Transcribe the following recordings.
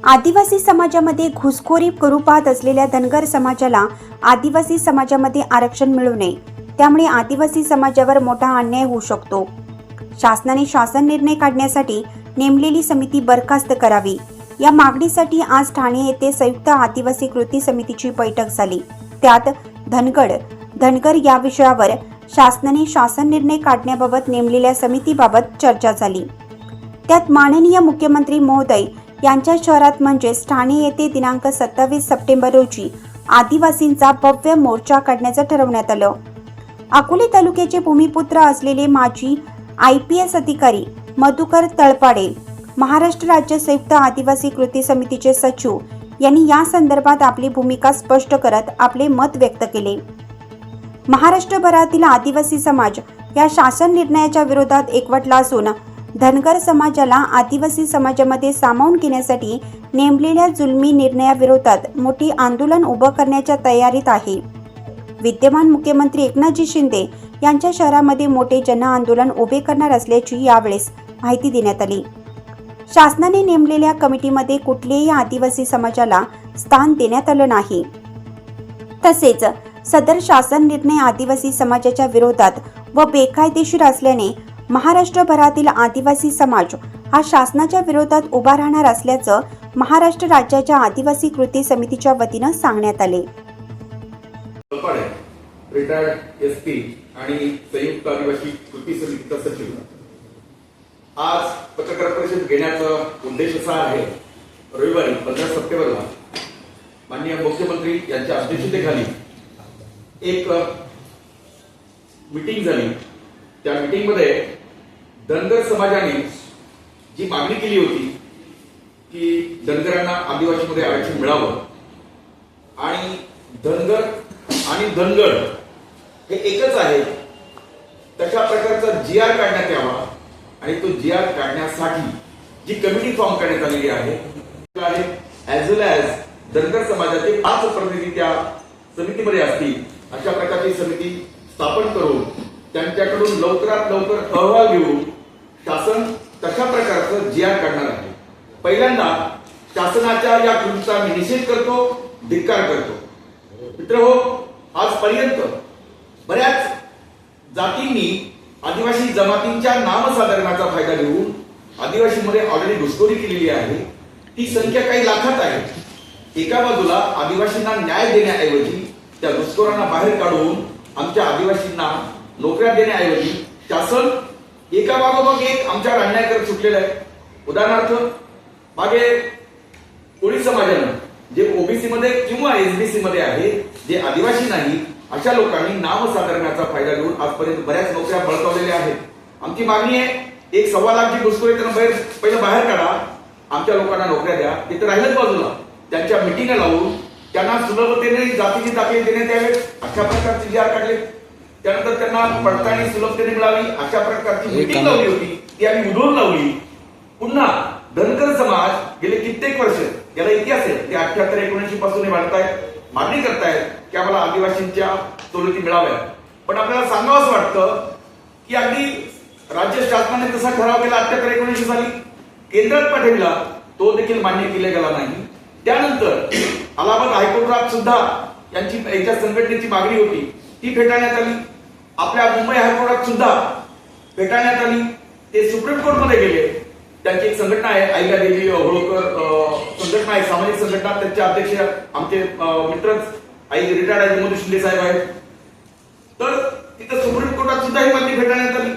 आदिवासी समाजामध्ये घुसखोरी करू पाहत असलेल्या धनगर समाजाला आदिवासी समाजामध्ये आरक्षण मिळू नये, त्यामुळे आदिवासी समाजावर मोठा अन्याय होऊ शकतो। शासनाने शासन निर्णय काढण्यासाठी नेमलेली समिती बरखास्त करावी, या मागणीसाठी आज ठाणे येथे संयुक्त आदिवासी कृती समितीची बैठक झाली। त्यात धनगर या विषयावर शासनाने शासन निर्णय काढण्याबाबत नेमलेल्या समितीबाबत चर्चा झाली। त्यात माननीय मुख्यमंत्री महोदय यांच्या शहरात म्हणजेच ठाणे येथे दिनांक 27 सप्टेंबर रोजी आदिवासींचा भव्य मोर्चा काढण्याचं ठरवण्यात आलं। अकोले तालुक्याचे भूमिपुत्र असलेले माजी IPS अधिकारी मधुकर तळपाडे, महाराष्ट्र राज्य संयुक्त आदिवासी कृती समितीचे सचिव यांनी या संदर्भात आपली भूमिका स्पष्ट करत आपले मत व्यक्त केले। महाराष्ट्रभरातील आदिवासी समाज या शासन निर्णयाच्या विरोधात एकवटला असून धनगर समाजाला आदिवासी समाजामध्ये सामावून घेण्यासाठी नेमलेल्या जुलमी निर्णयाविरोधात मोठी आंदोलन उभं करण्याच्या तयारीत आहे। विद्यमान मुख्यमंत्री एकनाथजी शिंदे यांच्या शहरामध्ये मोठे जनआंदोलन उभे करणार असल्याची यावेळेस माहिती देण्यात आली। शासनाने नेमलेल्या कमिटीमध्ये कुठल्याही आदिवासी समाजाला स्थान देण्यात आलं नाही। तसेच सदर शासन निर्णय आदिवासी समाजाच्या विरोधात व बेकायदेशीर असल्याने महाराष्ट्रभरातील आदिवासी समाज हा शासनाच्या विरोधात उभा राहणार असल्याचं महाराष्ट्र राज्याच्या आदिवासी कृती समितीच्या वतीनं सांगण्यात आले। रिटायर्ड SP आणि संयुक्त आदिवासी कृती समितीचा सचिव आज पत्रकार परिषद घेण्याचा उद्देश असा आहे, रविवारी 15 सप्टेंबरला माननीय मुख्यमंत्री यांच्या अध्यक्षतेखाली एक मीटिंग झाली। त्या मीटिंग मध्ये धनगर समाजाने जी मागणी केली होती की धनगरांना आदिवासीमध्ये आरक्षण मिळावं आणि धनगर आणि धनगड हे एकच आहे, तशा प्रकारचा GR काढण्यात यावा आणि तो GR काढण्यासाठी जी कमिटी फॉर्म करण्यात आलेली आहे ॲज वेल ॲज धनगर समाजाचे 5 प्रतिनिधी त्या समितीमध्ये असतील, अशा प्रकारची समिती स्थापन करून त्यांच्याकडून लवकरात लवकर अहवाल घेऊन शासन तशा प्रकारचं GR काढणार आहे। पहिल्यांदा शासनाच्या या कृतीचा मी निषेध करतो, धिक्कार करतो। मित्रहो, आजपर्यंत बऱ्याच जातींनी आदिवासी जमातींच्या नामसाधरणाचा फायदा घेऊन आदिवासीमध्ये ऑलरेडी घुसखोरी केलेली आहे। ती संख्या काही लाखात आहे। एका बाजूला आदिवासींना न्याय देण्याऐवजी त्या घुसखोरांना बाहेर काढून आमच्या आदिवासींना नोकऱ्या देण्याऐवजी शासन एका मागोमाग एक आमच्यावर अन्याय करत सुटलेला आहे। उदाहरणार्थ, मागे कोळी समाजानं जे OBC मध्ये किंवा SBC मध्ये आहे, जे आदिवासी नाही, अशा लोकांनी नामसाधरणाचा फायदा घेऊन आजपर्यंत बऱ्याच नोकऱ्या बळकावलेल्या आहेत। आमची मागणी आहे, 1.25 लाख जी घुसखोरी त्यांना पहिलं बाहेर काढा, आमच्या लोकांना नोकऱ्या द्या। ते तर राहिलंच बाजूला, त्यांच्या मिटिंग लावून त्यांना सुलभतेने जातीची दाखले देण्यात यावे अशा प्रकारचे GR काढले। त्यानंतर त्यांना पडताळणी सुलभतेने मिळावी अशा प्रकारची मिटिंग लावली होती, ती आम्ही उधळून लावली। पुन्हा धनगर समाज गेले कित्येक वर्ष, याला इतिहास आहे, ते 78-79 पासून मागणी करतायत की आम्हाला आदिवासींच्या सवलती मिळाव्या। पण आपल्याला सांगावंच वाटतं की अगदी राज्य शासनाने तसा ठराव केला 78-79 साली, केंद्रात पाठविला, तो देखील मान्य केला गेला नाही। त्यानंतर अलाहाबाद हायकोर्टात सुद्धा यांची याच्या संघटनेची मागणी होती, ती फेटाळण्यात आली। आपल्या मुंबई हायकोर्टात सुद्धा फेटाळण्यात आली। ते सुप्रीम कोर्ट मध्ये गेले। त्यांची एक संघटना आहे, अहिल्यादेवी होळकर संघटना आहे, सामाजिक संघटना, त्यांचे अध्यक्ष आमचे मित्रच रिटायर्ड मधु शिंदे साहेब आहेत। तर तिथे सुप्रीम कोर्टात सुद्धा ही मागणी फेटाळण्यात आली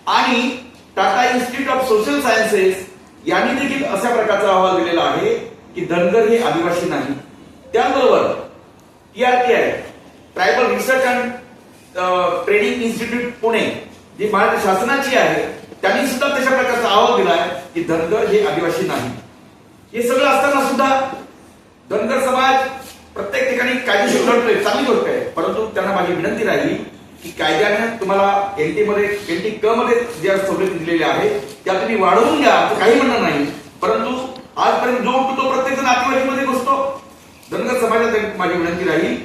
आणि Tata institute of social sciences यांनी देखील अशा प्रकारचा अहवाल दिलेला आहे की धनगर हे आदिवासी नाही। त्याचबरोबर TRTI tribal research and training institute Pune, जी महाराष्ट्र शासनाची आहे, त्यांनी सुद्धा तशा प्रकारचा अहवाल दिलाय की धनगर हे आदिवासी नाही। हे सगळं असताना सुद्धा धनगर समाज प्रत्येक ठिकाणी कायदेशीर लढतोय, चांगली गोष्ट आहे। परंतु त्यांना माझी विनंती राहिली की कायद्याने तुम्हाला NT क मध्ये ज्या सवलती दिलेल्या आहेत त्या तुम्ही वाढवून घ्या, काही म्हणणं नाही। परंतु आजपर्यंत जो तो प्रत्येक जण आदिवासीमध्ये घुसतो। धनगर समाजात माझी विनंती राहील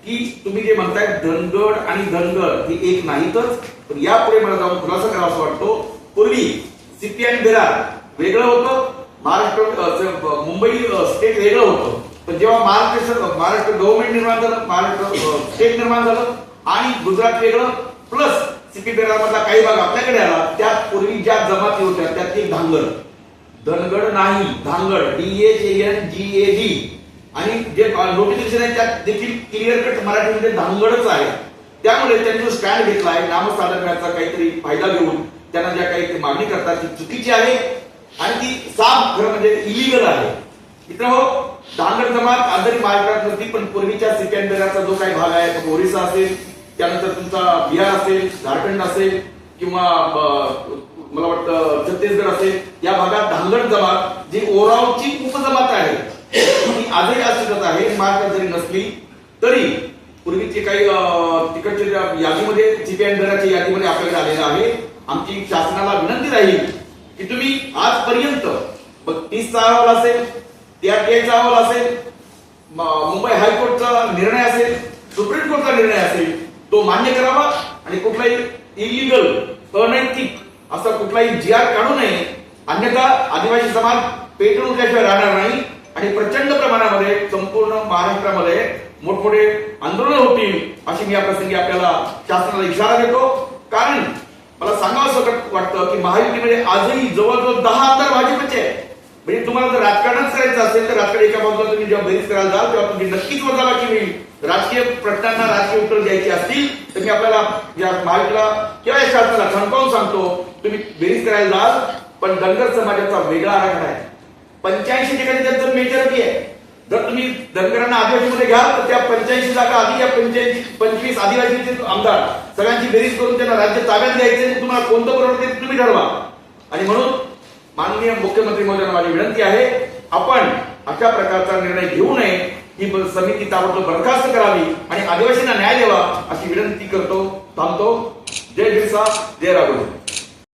की तुम्ही जे म्हणताय धनगड आणि धनगर हे एक नाहीतच, पण यापुढे मला जाऊन खुलासा करावा असं वाटतो। पूर्वी CP आणि बेरार वेगळं होतं, महाराष्ट्र मुंबई स्टेट वेगळं होतं, पण जेव्हा महाराष्ट्र गव्हर्नमेंट निर्माण झालं, महाराष्ट्र स्टेट निर्माण झालं आणि गुजरात वेगळं प्लस सीपी बेरामधला काही भाग आपल्याकडे आला, त्यात पूर्वी ज्या जमाती होत्या त्यात एक धनगड नाही, धांगड DHANGAD आणि जे नोटिफिकेशन आहे त्यात देखील क्लिअर कट मराठीमध्ये धांगडच आहे. त्यामुळे त्यांनी जो स्टँड घेतला आहे नामसाधण्याचा काहीतरी फायदा घेऊन त्यांना ज्या काही ते मागणी करतात ती चुकीची आहे आणि ती साफ खरं म्हणजे इलिगल आहे. मित्रांनो, धांगड जमात आजही महाराष्ट्रात नसती, पण पूर्वीच्या सीपी बेराचा जो काही भाग आहे तो ओरिसा असेल, त्यानंतर तुमचा बिहार असेल, झारखंड असेल किंवा मला वाटतं छत्तीसगड असेल, या भागात धांगड जमात जी ओरावची उपजमात आहे ती आजही अस्तित्वात आहे. महाराष्ट्रात जरी नसली तरी पूर्वीचे काही तिकडच्या यादीमध्ये सीपी बेराच्या यादीमध्ये आपल्याकडे आलेलं आहे. आमची शासनाला विनंती राहील की तुम्ही आजपर्यंत 32चा अहवाल असेल, TRTIचा अहवाल असेल, मुंबई हायकोर्टचा निर्णय असेल, सुप्रीम कोर्टचा निर्णय असेल, तो मान्य करावा आणि कुठलाही इलिगल अनैतिक असा कुठलाही GR काढू नये. अन्यथा आदिवासी समाज पेटून उठल्याशिवाय राहणार नाही आणि प्रचंड प्रमाणामध्ये संपूर्ण महाराष्ट्रामध्ये मोठमोठे आंदोलन होतील अशी मी या प्रसंगी आपल्याला शासनाला इशारा देतो. कारण मला सांगावं वाटतं की महायुतीमध्ये आजही जवळजवळ 10 आमदार भाजपचे आहे. म्हणजे तुम्हाला जर राजकारणच करायचं असेल तर राजकारण एका बाजूला तुम्ही जेव्हा बेरीज करायला जाल तेव्हा तुमची नक्कीच वजाबाकी होईल. राजकीय प्रश्नांना राजकीय उत्तर द्यायची असतील तर मी आपल्याला या महायुतीला किंवा या शासनाला ठणकावून सांगतो, तुम्ही बेरीज करायला जाल पण धनगर समाजाचा वेगळा आराखडा आहे. 85 ठिकाणी त्यांचं मेजॉरिटी आहे. जर तुम्ही धनगरांना आदिवासीमध्ये घ्याल तर त्या 85 जागा आधी या 25 आदिवासीचे आमदार सगळ्यांची बेरीज करून त्यांना राज्य ताब्यात द्यायचे. तुम्हाला कोणतं परवडते ते तुम्ही ठरवा. आणि म्हणून माननीय मुख्यमंत्री महोदयांना माझी विनंती आहे, आपण अशा प्रकारचा निर्णय घेऊ नये. ही समिती ताबडतोब बरखास्त करावी आणि आदिवासींना न्याय द्यावा अशी विनंती करतो. थांबतो. जय बिरसा, जय राघोजी.